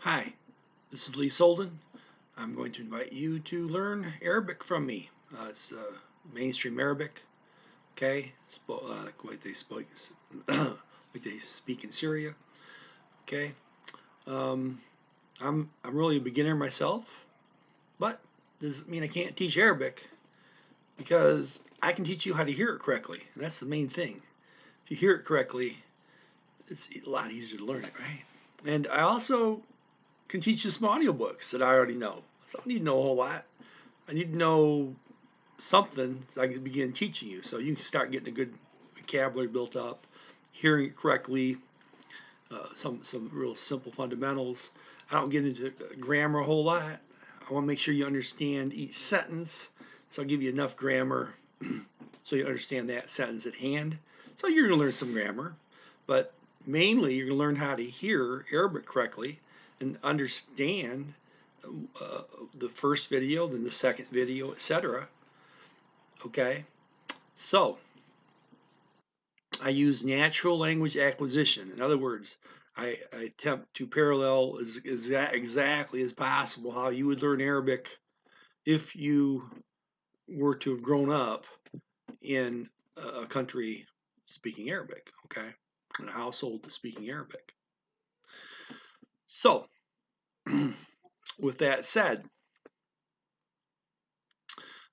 Hi, this is Lee Solden. I'm going to invite you to learn Arabic from me. It's mainstream Arabic, okay? Like they speak, like they speak in Syria, okay? Um, I'm really a beginner myself, but doesn't mean I can't teach Arabic because I can teach you how to hear it correctly, and that's the main thing. If you hear it correctly, it's a lot easier to learn it, right? And I also can teach you some audiobooks that I already know. So I don't need to know a whole lot. I need to know something so I can begin teaching you. So you can start getting a good vocabulary built up, hearing it correctly, some real simple fundamentals. I don't get into grammar a whole lot. I want to make sure you understand each sentence. So I'll give you enough grammar so you understand that sentence at hand. So you're going to learn some grammar, but mainly you're going to learn how to hear Arabic correctly and understand the first video, then the second video, etc. Okay, so I use natural language acquisition. In other words, I attempt to parallel exactly as possible how you would learn Arabic if you were to have grown up in a country speaking Arabic, okay, in a household speaking Arabic. So, with that said,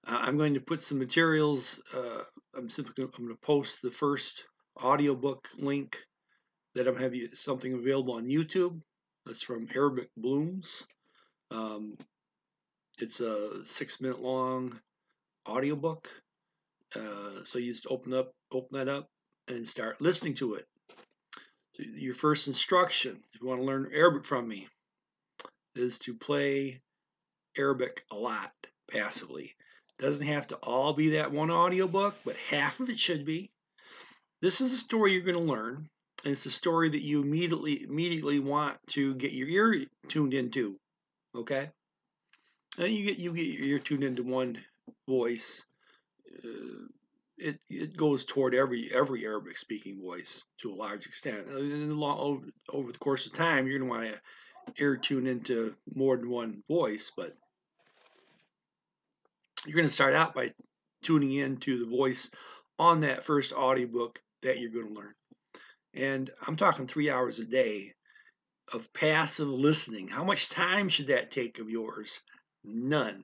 I'm going to put some materials. I'm going to post the first audiobook link that I'm having something available on YouTube. That's from Arabic Blooms. Um, it's a 6-minute long audiobook. So you just open that up, and start listening to it. So your first instruction, if you want to learn Arabic from me, is to play Arabic a lot passively. Doesn't have to all be that one audiobook, but half of it should be. This is a story you're going to learn, and it's a story that you immediately want to get your ear tuned into. Okay, and you get your ear tuned into one voice. It goes toward every Arabic speaking voice to a large extent. Over the course of time, you're going to want to ear tune into more than one voice, but you're going to start out by tuning into the voice on that first audiobook that you're going to learn. And I'm talking 3 hours a day of passive listening. How much time should that take of yours? None.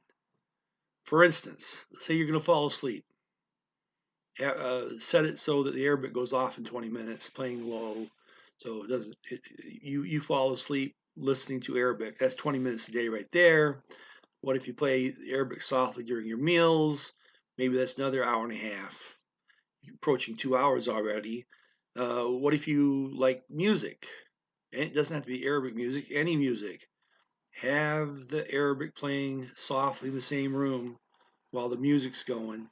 For instance, say you're going to fall asleep. Set it so that the Arabic goes off in 20 minutes, playing low, so it doesn't. You fall asleep listening to Arabic. That's 20 minutes a day right there. What if you play Arabic softly during your meals? Maybe that's another hour and a half. You're approaching 2 hours already. What if you like music? And it doesn't have to be Arabic music, any music. Have the Arabic playing softly in the same room while the music's going.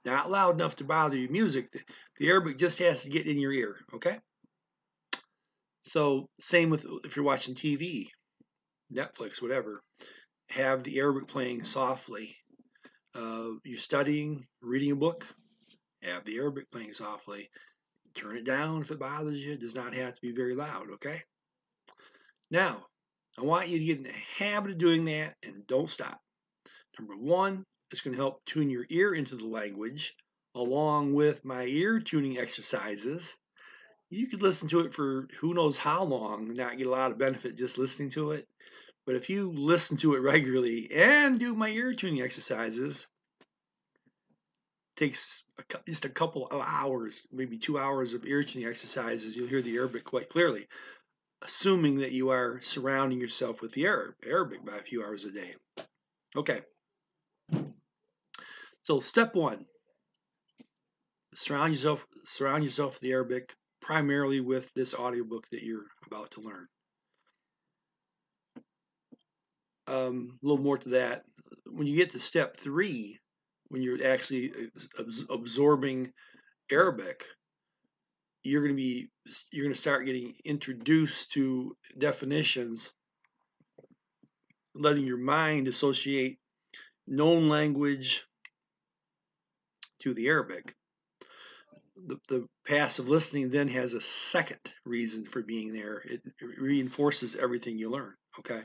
Not loud enough to bother your music. The Arabic just has to get in your ear, okay? So, same with if you're watching TV, Netflix, whatever. Have the Arabic playing softly. You're studying, reading a book, have the Arabic playing softly. Turn it down if it bothers you. It does not have to be very loud, okay? Now, I want you to get in the habit of doing that and don't stop. Number one, it's going to help tune your ear into the language along with my ear tuning exercises. You could listen to it for who knows how long and not get a lot of benefit just listening to it. But if you listen to it regularly and do my ear tuning exercises, it takes just a couple of hours, maybe 2 hours of ear tuning exercises, you'll hear the Arabic quite clearly, assuming that you are surrounding yourself with the Arabic by a few hours a day. Okay, so step one, surround yourself with the Arabic, primarily with this audiobook that you're about to learn. A little more to that. When you get to step three, when you're actually absorbing Arabic, you're going to start getting introduced to definitions, letting your mind associate known language to the Arabic. the passive listening then has a second reason for being there. It reinforces everything you learn, okay?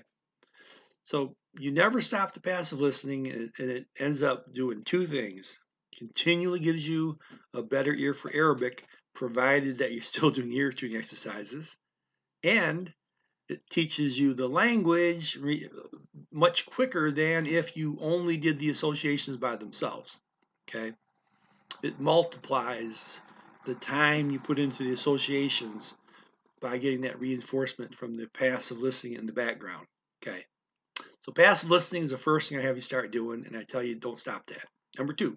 So you never stop the passive listening, and it ends up doing two things. Continually gives you a better ear for Arabic, provided that you're still doing ear tuning exercises, and it teaches you the language much quicker than if you only did the associations by themselves, okay? It multiplies the time you put into the associations by getting that reinforcement from the passive listening in the background, okay? So passive listening is the first thing I have you start doing, and I tell you don't stop that. Number two,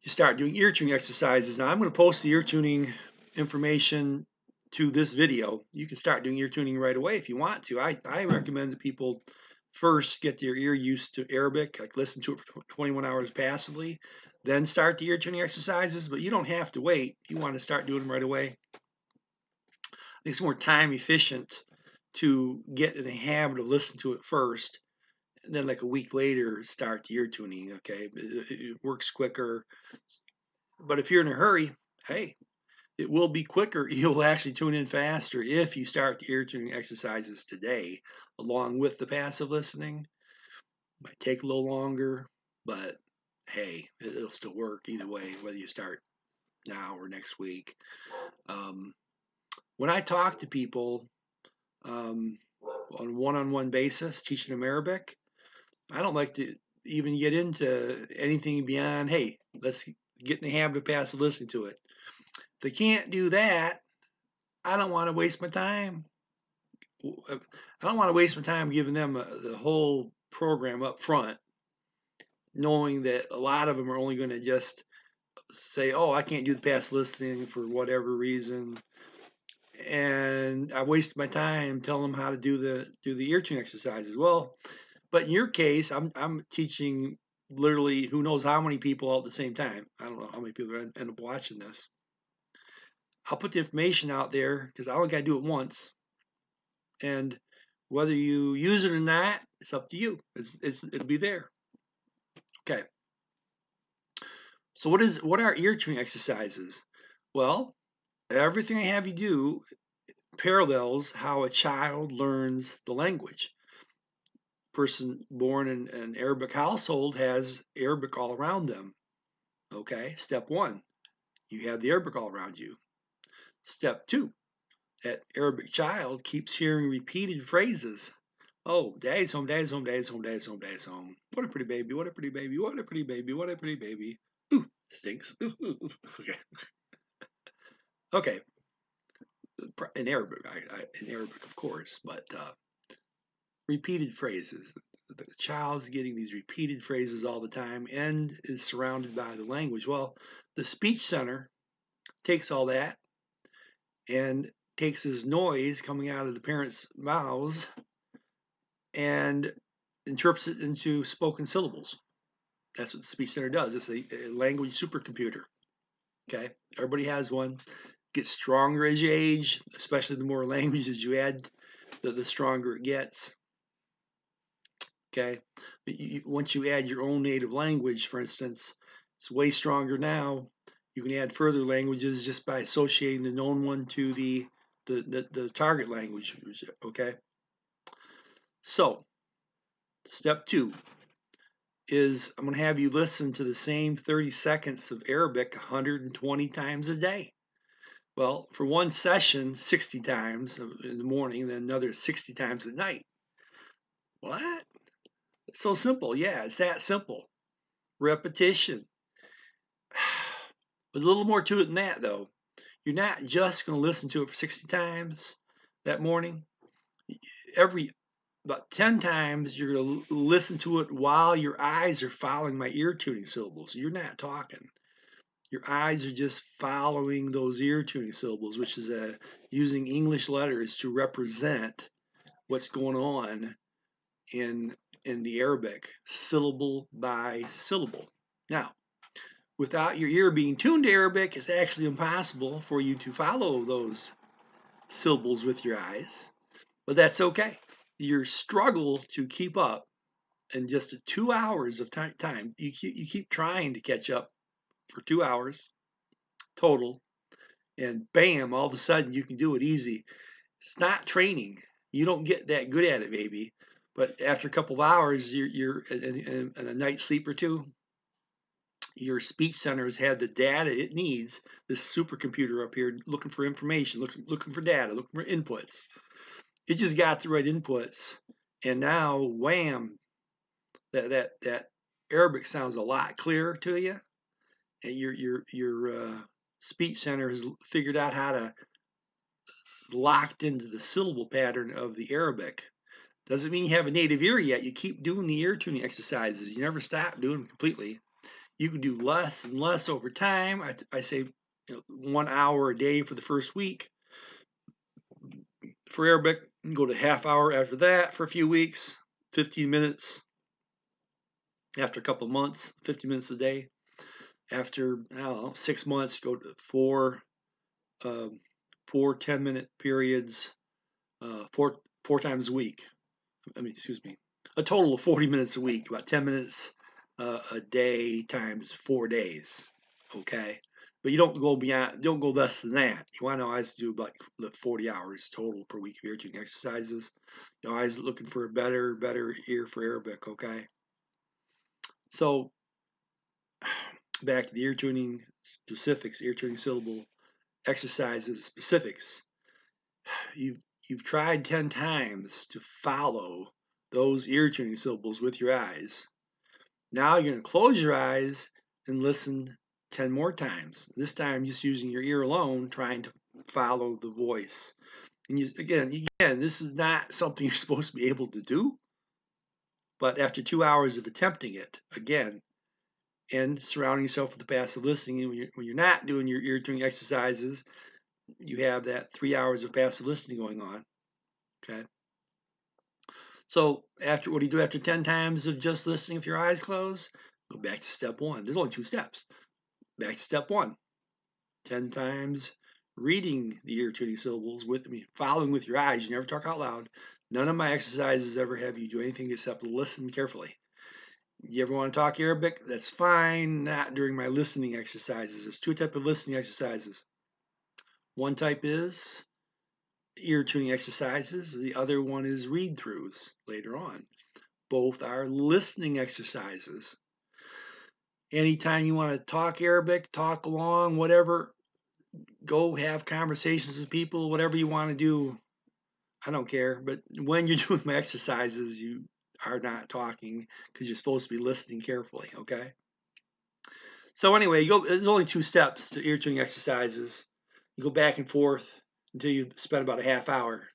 you start doing ear tuning exercises. Now I'm going to post the ear tuning information to this video. You can start doing ear tuning right away if you want to. I recommend that people first get their ear used to Arabic, like listen to it for 21 hours passively, then start the ear tuning exercises, but you don't have to wait. You want to start doing them right away. I think it's more time efficient to get in the habit of listening to it first, and then like a week later start the ear tuning, okay? It works quicker. But if you're in a hurry, hey, it will be quicker. You'll actually tune in faster if you start the ear tuning exercises today, along with the passive listening. Might take a little longer, but hey, it'll still work either way, whether you start now or next week. When I talk to people on a one-on-one basis, teaching them Arabic, I don't like to even get into anything beyond, hey, let's get in the habit of passive listening to it. If they can't do that, I don't want to waste my time. I don't want to waste my time giving them the whole program up front, knowing that a lot of them are only going to just say, oh, I can't do the passive listening for whatever reason. And I wasted my time telling them how to do the ear tune exercises. Well, but in your case, I'm teaching literally who knows how many people all at the same time. I don't know how many people end up watching this. I'll put the information out there because I only got to do it once, and whether you use it or not, it's up to you. It'll be there. Okay. So what are ear tuning exercises? Well, everything I have you do parallels how a child learns the language. Person born in an Arabic household has Arabic all around them. Okay, step one, you have the Arabic all around you. Step two, that Arabic child keeps hearing repeated phrases. Oh, daddy's home, daddy's home, daddy's home, daddy's home, daddy's home. What a pretty baby, what a pretty baby, what a pretty baby, what a pretty baby. Ooh, stinks. Ooh, ooh, ooh. Okay. Okay. In Arabic, in Arabic, of course, but repeated phrases. The child's getting these repeated phrases all the time and is surrounded by the language. Well, the speech center takes all that and takes this noise coming out of the parents' mouths and interprets it into spoken syllables. That's what the speech center does. It's a language supercomputer. Okay, everybody has one. Gets stronger as you age, especially the more languages you add, the stronger it gets. Okay, but once you add your own native language, for instance, it's way stronger now. You can add further languages just by associating the known one to the target language. Okay, so step two is I'm going to have you listen to the same 30 seconds of Arabic 120 times a day. Well, for one session, 60 times in the morning, then another 60 times at night. What? It's so simple. Yeah, it's that simple. Repetition. There's a little more to it than that, though. You're not just going to listen to it for 60 times that morning. About 10 times, you're going to listen to it while your eyes are following my ear tuning syllables. You're not talking. Your eyes are just following those ear tuning syllables, which is using English letters to represent what's going on in the Arabic, syllable by syllable. Now, without your ear being tuned to Arabic, it's actually impossible for you to follow those syllables with your eyes, but that's okay. Your struggle to keep up in just 2 hours of time, you keep trying to catch up for 2 hours. total, and bam, all of a sudden you can do it easy. It's not training. You don't get that good at it, maybe, but after a couple of hours, you're and a night's sleep or two, your speech center has had the data it needs. This supercomputer up here looking for information, looking for data, looking for inputs. It just got the right inputs, and now wham, that Arabic sounds a lot clearer to you, and your speech center has figured out how to locked into the syllable pattern of the Arabic. Doesn't mean you have a native ear yet. You keep doing the ear tuning exercises. You never stop doing them completely. You can do less and less over time. I say 1 hour a day for the first week. For Arabic, you can go to half hour after that for a few weeks, 15 minutes after a couple of months, 50 minutes a day. After, I don't know, 6 months, go to four 10-minute periods, four times a week. Excuse me, a total of 40 minutes a week, about 10 minutes a day times 4 days. Okay, but you don't go beyond, don't go less than that. You want to always do about 40 hours total per week of ear tuning exercises. You're always looking for a better ear for Arabic. Okay, so back to the ear tuning specifics, ear tuning syllable exercises specifics. You've tried 10 times to follow those ear tuning syllables with your eyes. Now you're going to close your eyes and listen 10 more times. This time just using your ear alone, trying to follow the voice. And again, this is not something you're supposed to be able to do. But after 2 hours of attempting it, again, and surrounding yourself with the passive listening, when you're not doing your ear tuning exercises, you have that 3 hours of passive listening going on. Okay. So what do you do after 10 times of just listening with your eyes closed? Go back to step one. There's only 2 steps. Back to step one. 10 times reading the ear tuning syllables following with your eyes. You never talk out loud. None of my exercises ever have you do anything except listen carefully. You ever want to talk Arabic? That's fine. Not during my listening exercises. There's 2 types of listening exercises. One type is ear tuning exercises. The other one is read throughs later on. Both are listening exercises. Anytime you want to talk Arabic, talk along, whatever, go have conversations with people, whatever you want to do. I don't care. But when you're doing my exercises, you are not talking because you're supposed to be listening carefully, okay? So anyway, there's only 2 steps to ear tuning exercises. You go back and forth until you spend about a half hour.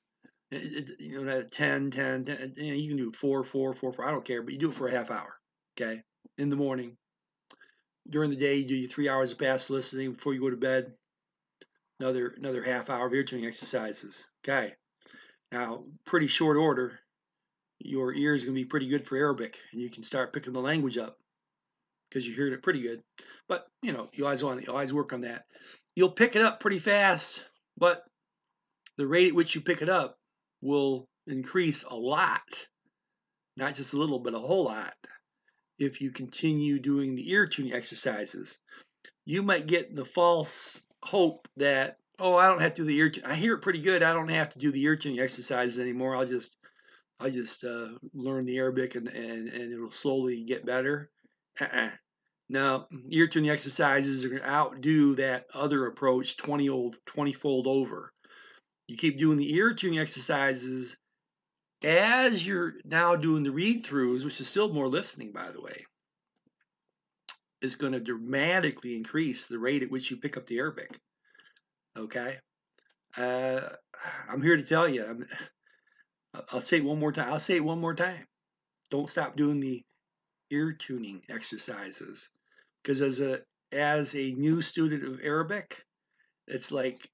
10, 10, 10, you can do 4, 4, 4, 4. I don't care, but you do it for a half hour, okay? In the morning. During the day, you do your 3 hours of passive listening before you go to bed. Another half hour of ear tuning exercises. Okay. Now, pretty short order, your ear is going to be pretty good for Arabic, and you can start picking the language up because you're hearing it pretty good. But you always work on that. You'll pick it up pretty fast, but the rate at which you pick it up will increase a lot, not just a little, but a whole lot, if you continue doing the ear tuning exercises. You might get the false hope that, oh, I don't have to do the ear tuning. I hear it pretty good. I don't have to do the ear tuning exercises anymore. I'll just learn the Arabic and it'll slowly get better. No, ear tuning exercises are going to outdo that other approach 20-fold over. You keep doing the ear tuning exercises as you're now doing the read throughs, which is still more listening, by the way. Is going to dramatically increase the rate at which you pick up the Arabic. Okay, I'm here to tell you. I'll say it one more time. Don't stop doing the ear tuning exercises, because as a new student of Arabic, it's like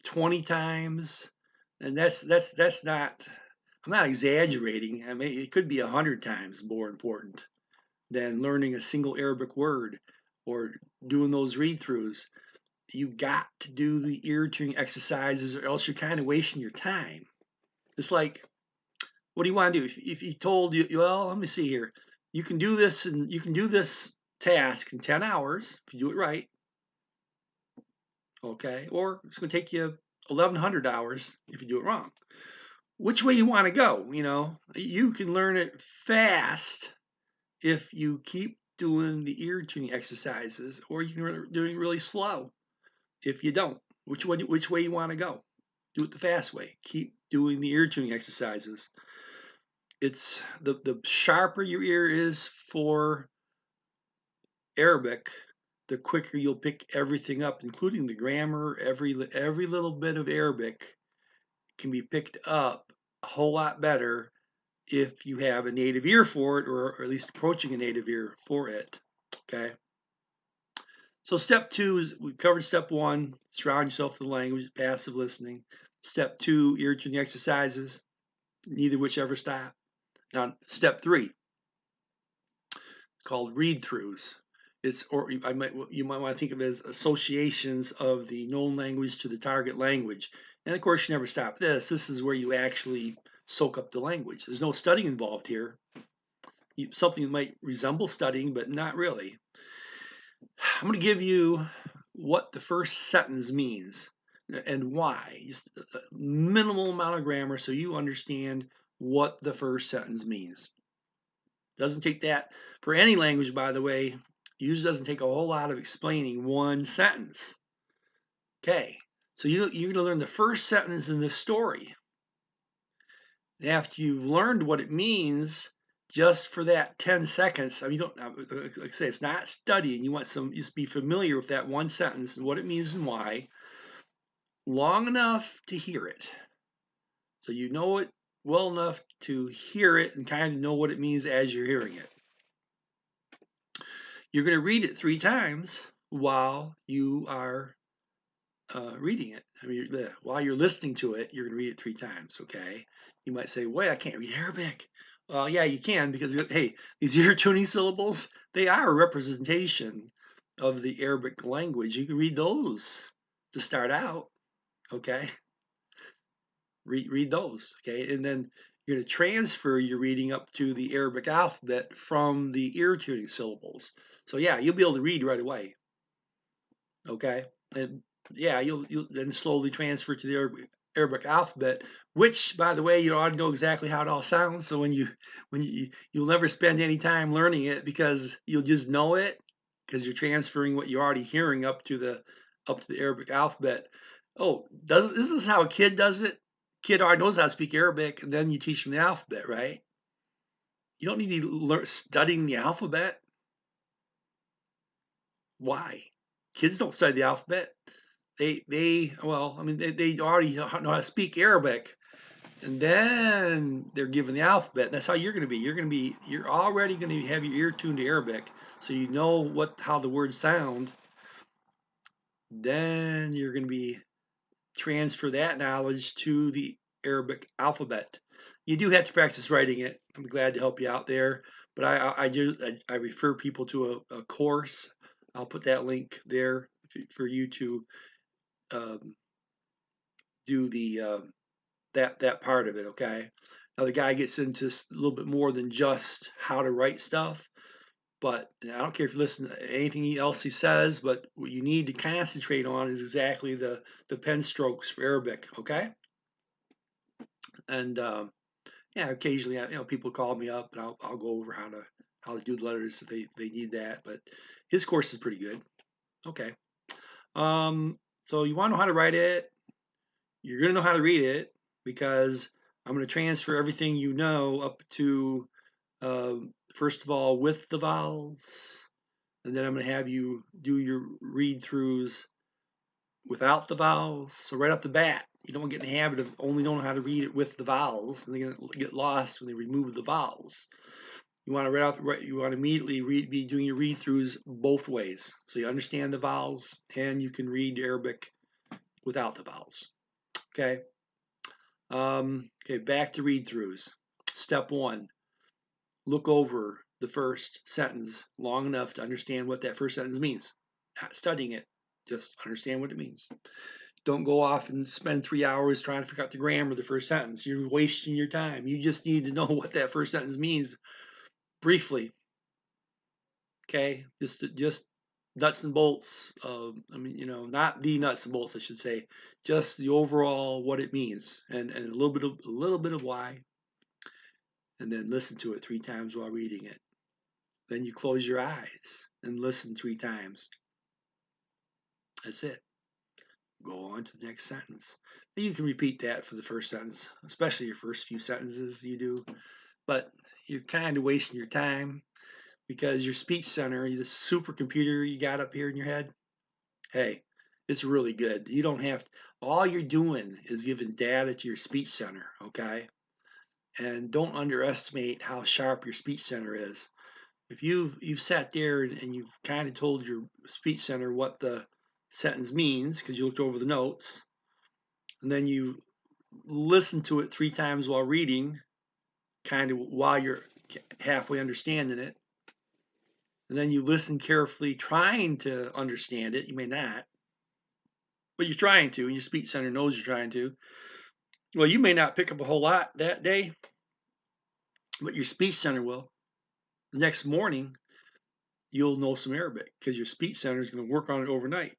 20 times, and that's not. I'm not exaggerating. I mean, it could be 100 times more important than learning a single Arabic word or doing those read throughs. You got to do the ear tuning exercises, or else you're kind of wasting your time. It's like, what do you want to do? If you told you, well, let me see here, you can do this and you can do this task in 10 hours if you do it right. okay? Or it's going to take you 1,100 hours if you do it wrong. Which way you want to go, you know? You can learn it fast if you keep doing the ear tuning exercises, or you can do it really slow if you don't. Which way you want to go? Do it the fast way. Keep doing the ear tuning exercises. It's the sharper your ear is for Arabic, the quicker you'll pick everything up, including the grammar. Every little bit of Arabic can be picked up a whole lot better if you have a native ear for it, or at least approaching a native ear for it. Okay. So step 2 is, we covered step 1, surround yourself with the language, passive listening. Step 2, ear tuning exercises, neither whichever stop. Now step 3, called read-throughs. It's, or you might want to think of it as associations of the known language to the target language. And of course, you never stop this. This is where you actually soak up the language. There's no studying involved here. Something that might resemble studying, but not really. I'm going to give you what the first sentence means and why. Just a minimal amount of grammar so you understand what the first sentence means. Doesn't take that for any language, by the way. Usually doesn't take a whole lot of explaining one sentence. Okay, so you're going to learn the first sentence in this story. And after you've learned what it means, just for that 10 seconds, I mean, you don't, like I say, it's not studying. You want just be familiar with that one sentence and what it means and why, long enough to hear it. So you know it well enough to hear it and kind of know what it means as you're hearing it. You're going to read it 3 times while you are reading it. I mean, while you're listening to it, you're going to read it 3 times, okay? You might say, wait, I can't read Arabic. Well, yeah, you can, because, hey, these ear tuning syllables, they are a representation of the Arabic language. You can read those to start out, okay? Read those, okay? And then you're going to transfer your reading up to the Arabic alphabet from the ear tuning syllables. So yeah, you'll be able to read right away, okay? And yeah, you'll then slowly transfer to the Arabic alphabet, which, by the way, you ought to know exactly how it all sounds. So you'll never spend any time learning it, because you'll just know it, because you're transferring what you're already hearing up to the Arabic alphabet. Oh, this is how a kid does it? Kid already knows how to speak Arabic, and then you teach them the alphabet, right? You don't need to be studying the alphabet. Why? Kids don't study the alphabet. Well, I mean, they already know how to speak Arabic, and then they're given the alphabet. That's how you're going to be. You're already going to have your ear tuned to Arabic, so you know how the words sound. Then you're going to be transfer that knowledge to the Arabic alphabet. You do have to practice writing it. I'm glad to help you out there, but I refer people to a course. I'll put that link there for you to do that part of it. Okay. Now the guy gets into a little bit more than just how to write stuff, but I don't care if you listen to anything else he says. But what you need to concentrate on is exactly the pen strokes for Arabic. Okay. And yeah, occasionally, people call me up, and I'll go over how to do the letters if they need that. But his course is pretty good. Okay. So you want to know how to write it. You're going to know how to read it, because I'm going to transfer everything you know up to, first of all, with the vowels, and then I'm going to have you do your read-throughs without the vowels. So right off the bat, you don't want to get in the habit of only knowing how to read it with the vowels, and they're going to get lost when they remove the vowels. You want to immediately be doing your read-throughs both ways, so you understand the vowels and you can read Arabic without the vowels. Okay. Okay, back to read-throughs. Step 1, look over the first sentence long enough to understand what that first sentence means. Not studying it, just understand what it means. Don't go off and spend 3 hours trying to figure out the grammar of the first sentence. You're wasting your time. You just need to know what that first sentence means briefly. Okay, just nuts and bolts. I mean, not the nuts and bolts, I should say, just the overall what it means, and a little bit of why, and then listen to it 3 times while reading it. Then you close your eyes and listen 3 times. That's it. Go on to the next sentence. And you can repeat that for the first sentence, especially your first few sentences you do, but you're kind of wasting your time because your speech center, the supercomputer you got up here in your head, hey, it's really good. You don't have to, all you're doing is giving data to your speech center, okay? And don't underestimate how sharp your speech center is. If you've sat there and you've kind of told your speech center what the sentence means because you looked over the notes, and then you listen to it 3 times while reading, kind of while you're halfway understanding it, and then you listen carefully, trying to understand it. You may not, but you're trying to, and your speech center knows you're trying to. Well, you may not pick up a whole lot that day, but your speech center will. The next morning, you'll know some Arabic because your speech center is going to work on it overnight.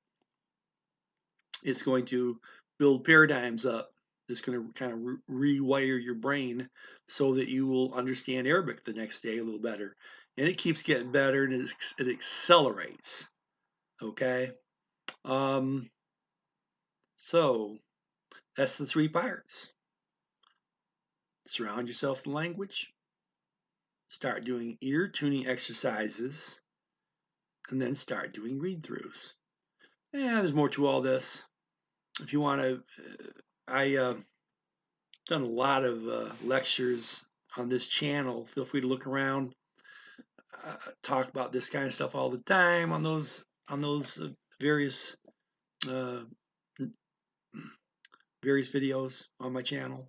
It's going to build paradigms up. It's going to kind of rewire your brain so that you will understand Arabic the next day a little better. And it keeps getting better, and it accelerates. Okay? So that's the 3 parts. Surround yourself with language. Start doing ear tuning exercises, and then start doing read-throughs. Yeah, there's more to all this. If you want to, I done a lot of lectures on this channel. Feel free to look around. Talk about this kind of stuff all the time on those various uh, videos on my channel.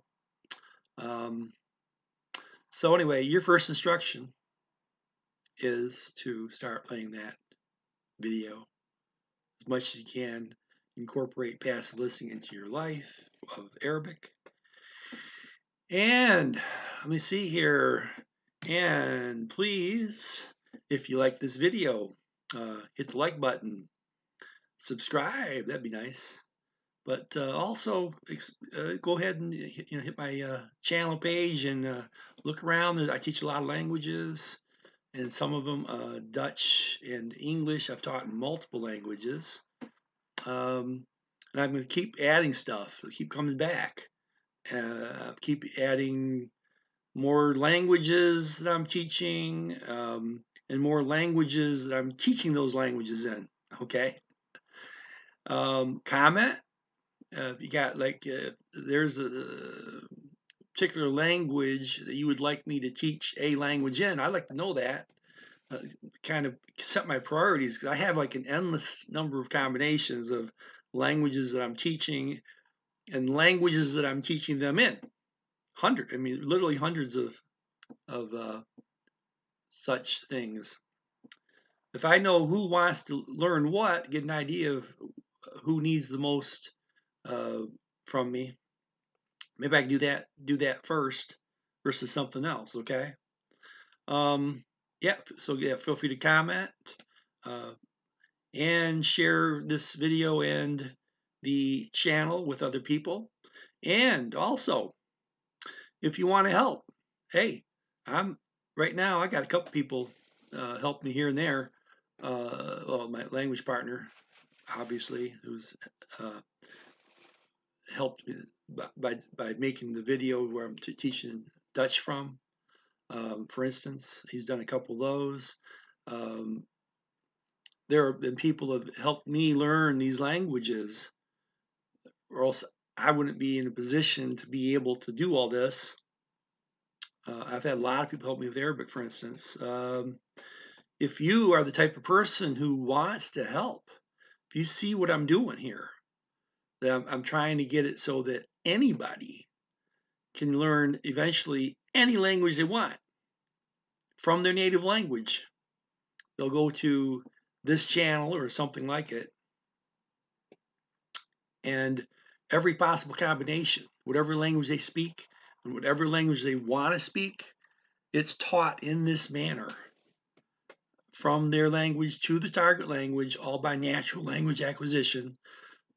So anyway, your first instruction is to start playing that video as much as you can. Incorporate passive listening into your life of Arabic. And let me see here. And please, if you like this video, hit the like button. Subscribe, that'd be nice. But also go ahead and hit my channel page and look around. I teach a lot of languages, and some of them Dutch and English. I've taught in multiple languages. And I'm going to keep adding stuff. I'll keep coming back. Keep adding more languages that I'm teaching, and more languages that I'm teaching those languages in. Okay. Comment. If you got there's a particular language that you would like me to teach a language in, I'd like to know that. Kind of set my priorities, because I have like an endless number of combinations of languages that I'm teaching and languages that I'm teaching them in. Literally hundreds of such things. If I know who wants to learn what, get an idea of who needs the most from me, maybe I can do that first versus something else. Okay. Yeah. So yeah, feel free to comment and share this video and the channel with other people. And also, if you want to help, hey, right now I got a couple people help me here and there. Well, my language partner, obviously, who's helped me by making the video where I'm teaching Dutch from. For instance, he's done a couple of those. There have been people who have helped me learn these languages, or else I wouldn't be in a position to be able to do all this. I've had a lot of people help me with Arabic, for instance. If you are the type of person who wants to help, if you see what I'm doing here, that I'm trying to get it so that anybody can learn eventually any language they want from their native language. They'll go to this channel or something like it, and every possible combination, whatever language they speak and whatever language they want to speak, it's taught in this manner from their language to the target language, all by natural language acquisition,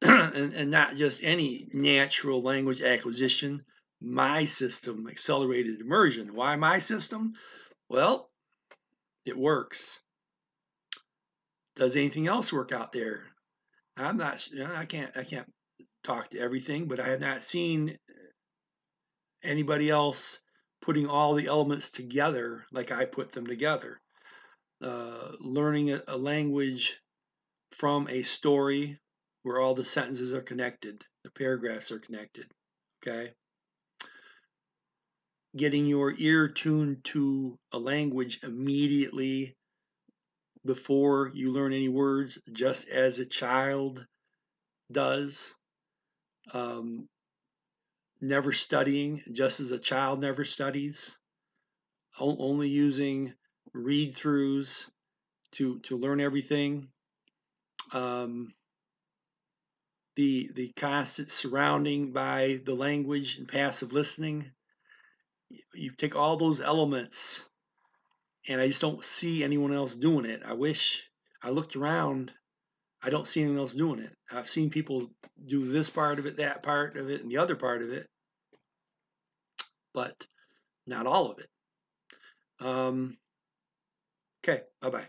and not just any natural language acquisition, my system, accelerated immersion. Why my system? Well, it works. Does anything else work out there? I'm not, I can't talk to everything, but I have not seen anybody else putting all the elements together like I put them together. Learning a language from a story where all the sentences are connected, the paragraphs are connected. Okay. Getting your ear tuned to a language immediately before you learn any words, just as a child does. Um, Never studying, just as a child never studies. Only using read throughs to learn everything. Um, the constant surrounding by the language and passive listening. You take all those elements, and I just don't see anyone else doing it. I wish I looked around. I don't see anyone else doing it. I've seen people do this part of it, that part of it, and the other part of it, but not all of it. Okay, bye bye.